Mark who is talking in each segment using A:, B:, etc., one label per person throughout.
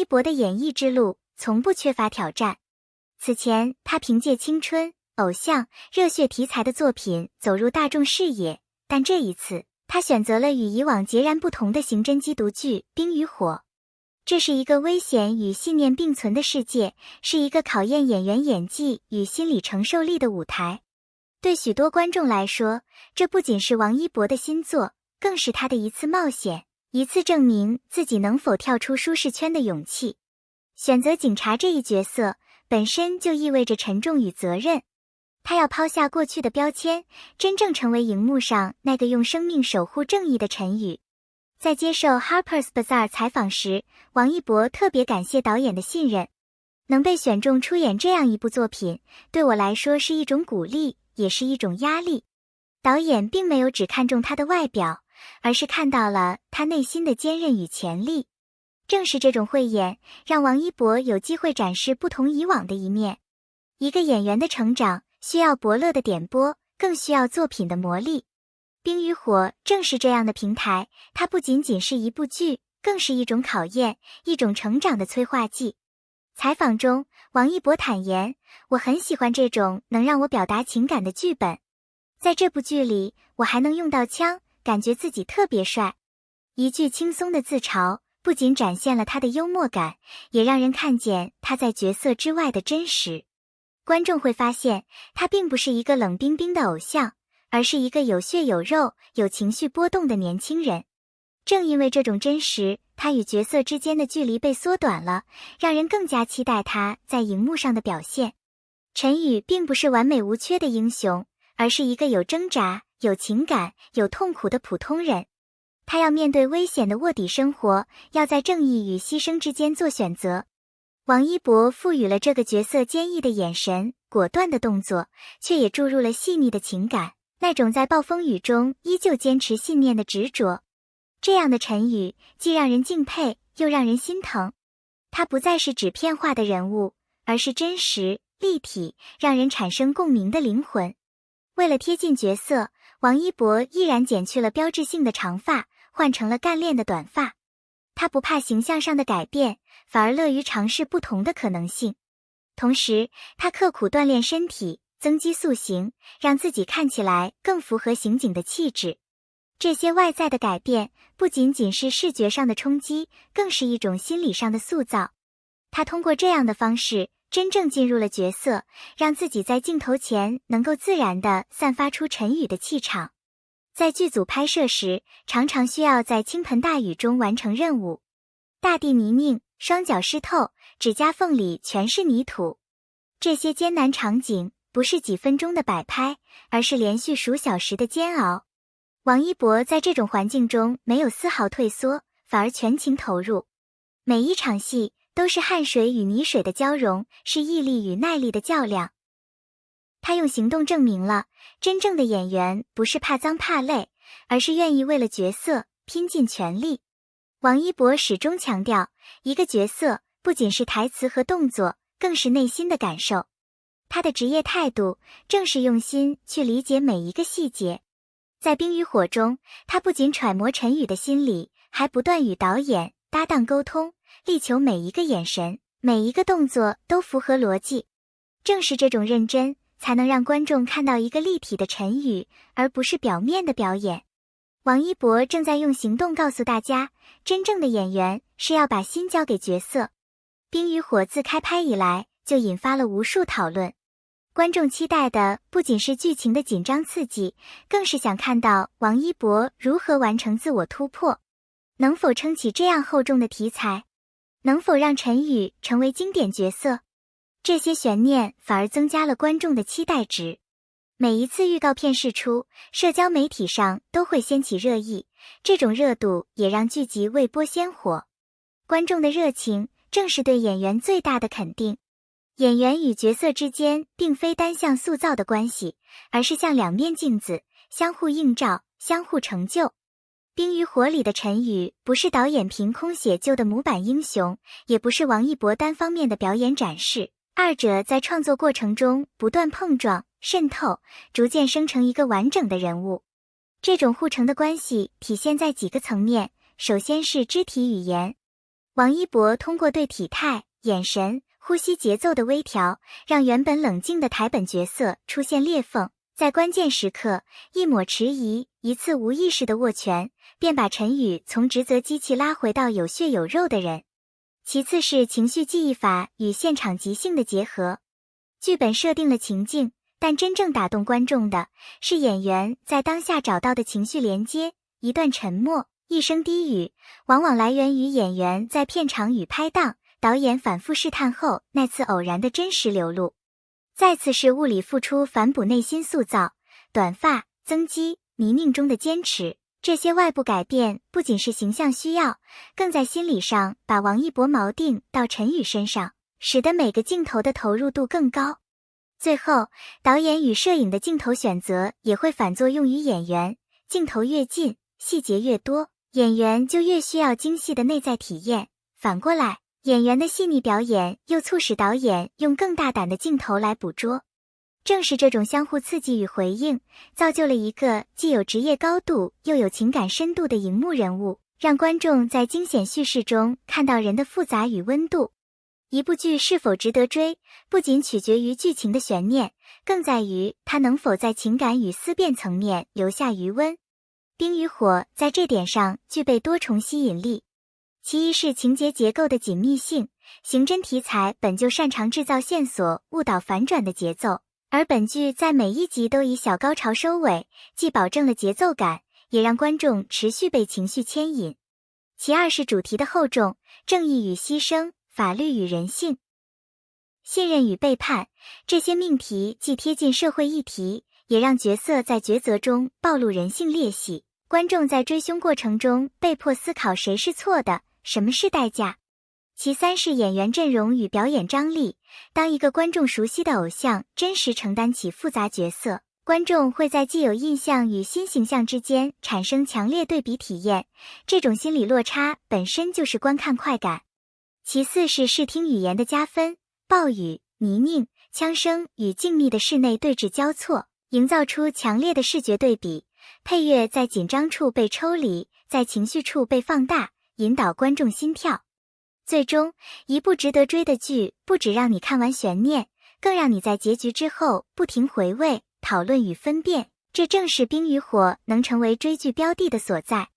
A: 博的演艺之路从不缺乏挑战。此前，他凭借青春、偶像、热血题材的作品走入大众视野，但这一次，他选择了与以往截然不同的刑侦缉毒剧《冰与火》。这是一个危险与信念并存的世界，是一个考验演员演技与心理承受力的舞台。对许多观众来说，这不仅是王一博的新作，更是他的一次冒险，一次证明自己能否跳出舒适圈的勇气。选择警察这一角色，本身就意味着沉重与责任。他要抛下过去的标签，真正成为荧幕上那个用生命守护正义的陈宇。在接受 Harper's Bazaar 采访时，王一博特别感谢导演的信任。能被选中出演这样一部作品，对我来说是一种鼓励，也是一种压力。导演并没有只看重他的外表，而是看到了他内心的坚韧与潜力。正是这种慧眼，让王一博有机会展示不同以往的一面。一个演员的成长需要伯乐的点拨，更需要作品的磨砺。冰与火正是这样的平台，它不仅仅是一部剧，更是一种考验，一种成长的催化剂。采访中，王一博坦言，我很喜欢这种能让我表达情感的剧本。在这部剧里，我还能用到枪，感觉自己特别帅。一句轻松的自嘲，不仅展现了他的幽默感，也让人看见他在角色之外的真实。观众会发现，他并不是一个冷冰冰的偶像，而是一个有血有肉、有情绪波动的年轻人。正因为这种真实，他与角色之间的距离被缩短了，让人更加期待他在荧幕上的表现。陈宇并不是完美无缺的英雄，而是一个有挣扎、有情感、有痛苦的普通人。他要面对危险的卧底生活，要在正义与牺牲之间做选择。王一博赋予了这个角色坚毅的眼神、果断的动作，却也注入了细腻的情感，那种在暴风雨中依旧坚持信念的执着。这样的陈宇既让人敬佩，又让人心疼。他不再是纸片化的人物，而是真实、立体，让人产生共鸣的灵魂。为了贴近角色，王一博毅然剪去了标志性的长发，换成了干练的短发。他不怕形象上的改变，反而乐于尝试不同的可能性。同时，他刻苦锻炼身体，增肌塑形，让自己看起来更符合刑警的气质。这些外在的改变不仅仅是视觉上的冲击，更是一种心理上的塑造。他通过这样的方式真正进入了角色，让自己在镜头前能够自然地散发出陈宇的气场。在剧组拍摄时，常常需要在倾盆大雨中完成任务，大地泥泞，双脚湿透，指甲缝里全是泥土。这些艰难场景不是几分钟的摆拍，而是连续数小时的煎熬。王一博在这种环境中没有丝毫退缩，反而全情投入。每一场戏都是汗水与泥水的交融，是毅力与耐力的较量。他用行动证明了，真正的演员不是怕脏怕累，而是愿意为了角色拼尽全力。王一博始终强调，一个角色不仅是台词和动作，更是内心的感受。他的职业态度正是用心去理解每一个细节。在冰与火中，他不仅揣摩陈宇的心理，还不断与导演搭档沟通，力求每一个眼神、每一个动作都符合逻辑。正是这种认真，才能让观众看到一个立体的陈宇，而不是表面的表演。王一博正在用行动告诉大家，真正的演员是要把心交给角色。冰与火自开拍以来，就引发了无数讨论。观众期待的不仅是剧情的紧张刺激，更是想看到王一博如何完成自我突破。能否撑起这样厚重的题材？能否让陈宇成为经典角色？这些悬念反而增加了观众的期待值。每一次预告片释出，社交媒体上都会掀起热议，这种热度也让剧集未播先火。观众的热情正是对演员最大的肯定。演员与角色之间并非单向塑造的关系，而是像两面镜子，相互映照，相互成就。冰与火里的陈宇不是导演凭空写就的模板英雄，也不是王一博单方面的表演展示，二者在创作过程中不断碰撞、渗透，逐渐生成一个完整的人物。这种互成的关系体现在几个层面，首先是肢体语言。王一博通过对体态、眼神、呼吸节奏的微调，让原本冷静的台本角色出现裂缝，在关键时刻，一抹迟疑，一次无意识的握拳，便把陈宇从职责机器拉回到有血有肉的人。其次是情绪记忆法与现场即兴的结合。剧本设定了情境，但真正打动观众的是演员在当下找到的情绪连接。一段沉默，一声低语，往往来源于演员在片场与拍档、导演反复试探后那次偶然的真实流露。再次是物理付出反哺内心塑造，短发、增肌、泥泞中的坚持，这些外部改变不仅是形象需要，更在心理上把王一博锚定到陈宇身上，使得每个镜头的投入度更高。最后，导演与摄影的镜头选择也会反作用于演员，镜头越近，细节越多，演员就越需要精细的内在体验。反过来，演员的细腻表演又促使导演用更大胆的镜头来捕捉。正是这种相互刺激与回应，造就了一个既有职业高度又有情感深度的荧幕人物，让观众在惊险叙事中看到人的复杂与温度。一部剧是否值得追，不仅取决于剧情的悬念，更在于它能否在情感与思辨层面留下余温。冰与火在这点上具备多重吸引力。其一是情节结构的紧密性，刑侦题材本就擅长制造线索、误导反转的节奏，而本剧在每一集都以小高潮收尾，既保证了节奏感，也让观众持续被情绪牵引。其二是主题的厚重，正义与牺牲，法律与人性，信任与背叛，这些命题既贴近社会议题，也让角色在抉择中暴露人性裂隙，观众在追凶过程中被迫思考谁是错的，什么是代价。其三是演员阵容与表演张力，当一个观众熟悉的偶像真实承担起复杂角色，观众会在既有印象与新形象之间产生强烈对比体验，这种心理落差本身就是观看快感。其四是视听语言的加分，暴雨、泥泞、枪声与静谧的室内对峙交错，营造出强烈的视觉对比，配乐在紧张处被抽离，在情绪处被放大，引导观众心跳。最终，一部值得追的剧不只让你看完悬念，更让你在结局之后不停回味、讨论与分辨，这正是冰与火能成为追剧标的的所在。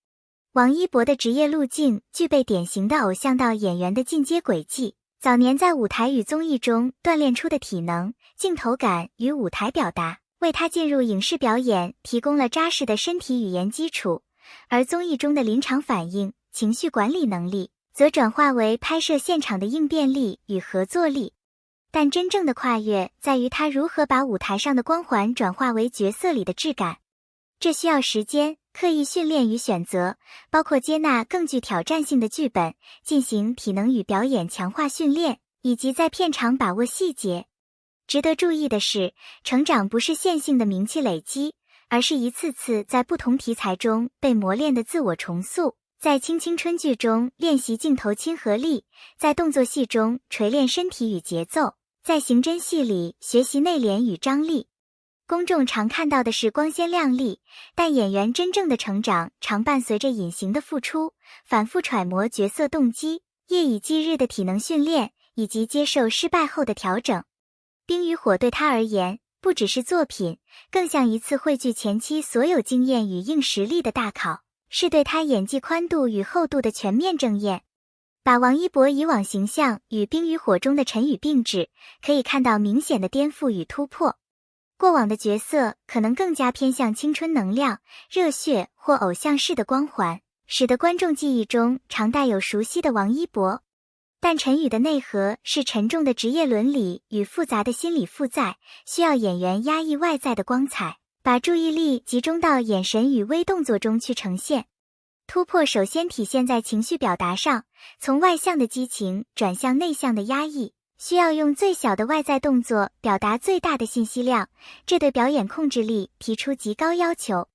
A: 王一博的职业路径具备典型的偶像到演员的进阶轨迹，早年在舞台与综艺中锻炼出的体能、镜头感与舞台表达，为他进入影视表演提供了扎实的身体语言基础，而综艺中的临场反应、情绪管理能力，则转化为拍摄现场的应变力与合作力。但真正的跨越在于他如何把舞台上的光环转化为角色里的质感。这需要时间、刻意训练与选择，包括接纳更具挑战性的剧本，进行体能与表演强化训练，以及在片场把握细节。值得注意的是，成长不是线性的名气累积，而是一次次在不同题材中被磨练的自我重塑。在青春剧中练习镜头亲和力，在动作戏中锤炼身体与节奏，在刑侦戏里学习内敛与张力。公众常看到的是光鲜亮丽，但演员真正的成长常伴随着隐形的付出，反复揣摩角色动机，夜以继日的体能训练，以及接受失败后的调整。冰与火对他而言，不只是作品，更像一次汇聚前期所有经验与硬实力的大考，是对他演技宽度与厚度的全面正验。把王一博以往形象与冰与火中的陈宇并置，可以看到明显的颠覆与突破。过往的角色可能更加偏向青春能量、热血或偶像式的光环，使得观众记忆中常带有熟悉的王一博。但陈宇的内核是沉重的职业伦理与复杂的心理负载，需要演员压抑外在的光彩，把注意力集中到眼神与微动作中去呈现。突破首先体现在情绪表达上，从外向的激情转向内向的压抑，需要用最小的外在动作表达最大的信息量，这对表演控制力提出极高要求。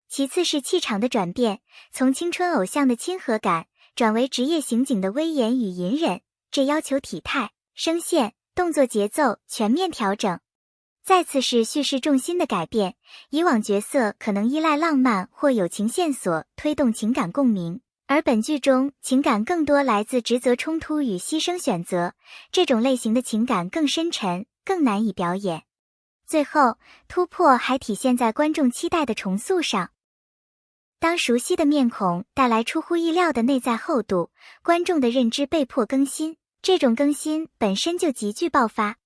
A: 其次是气场的转变，从青春偶像的亲和感转为职业刑警的威严与隐忍，这要求体态、声线、动作节奏全面调整。再次是叙事重心的改变，以往角色可能依赖浪漫或友情线索推动情感共鸣，而本剧中情感更多来自职责冲突与牺牲选择，这种类型的情感更深沉，更难以表演。最后，突破还体现在观众期待的重塑上。当熟悉的面孔带来出乎意料的内在厚度，观众的认知被迫更新，这种更新本身就极具爆发。